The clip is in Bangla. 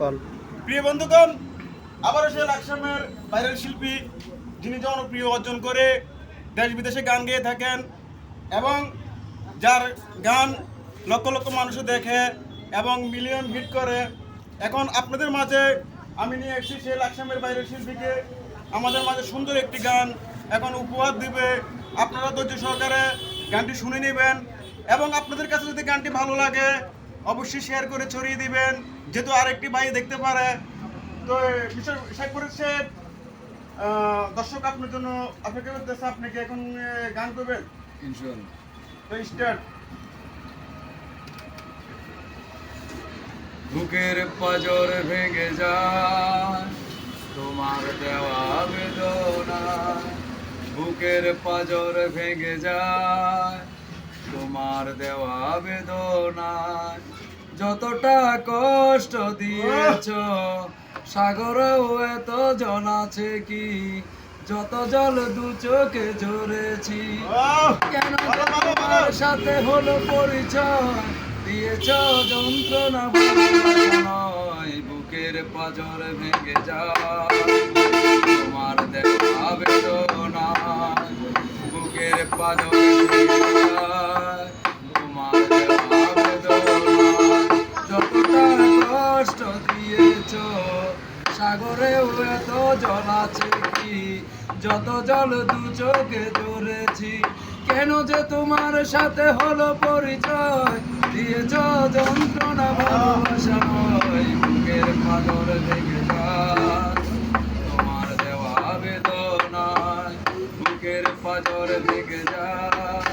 বল। প্রিয় বন্ধুগণ, আবারও সে লাকসামের ভাইরাল শিল্পী যিনি জনপ্রিয় অর্জন করে দেশ বিদেশে গান গেয়ে থাকেন এবং যার গান লক্ষ লক্ষ মানুষ দেখে এবং মিলিয়ন হিট করে। এখন আপনাদের মাঝে আমি নিয়ে এসেছি সে লাকসামের ভাইরাল শিল্পীকে আমাদের মাঝে সুন্দর একটি গান এখন উপহার দিবে। আপনারা ধৈর্য সহকারে গানটি শুনে নেবেন এবং আপনাদের কাছে যদি গানটি ভালো লাগে অবশ্যই শেয়ার করে ছড়িয়ে দিবেন, যেহেতু আরেকটি ভাই দেখতে পারে। তো মিস্টার শেখপুরের সাহেব, দর্শক আপনার জন্য অপেক্ষা করতেছে, আপনাকে এখন গান করবেন ইনশাআল্লাহ। তো স্টার্ট। বুকের পাঁজর ভেঙে যায় তোমার দেওয়া বেদনা, বুকের পাঁজর ভেঙে যায় তোমার দেওয়া বেদনা। যতটা কষ্ট দিয়েছ সাগরেও এত জন আছে কি, যত জল দু চোখে ঝরেছি। কেন যে তোমার সাথে হলো পরিচয়, দিয়েছ যন্ত্রণা ভালোবাসা নয়। বুকের পাঁজর ভেঙে যায় তোমার দেওয়া বেদনা, বুকের পাঁজর ভেঙে যায় তোমার দেওয়া বেদনা। যতটা কষ্ট দিয়েছ সাগরেও এত জল আছে কি, যত জল দু চোখে ধরেছি। কেন যে তোমার সাথে হলো পরিচয়, দিয়েছ যন্ত্রণা ভালোবাসা নয়। বুকের পাঁজর ভেঙে যায় তোমার দেওয়া বেদনায়, বুকের পাঁজর ভেঙে যায়।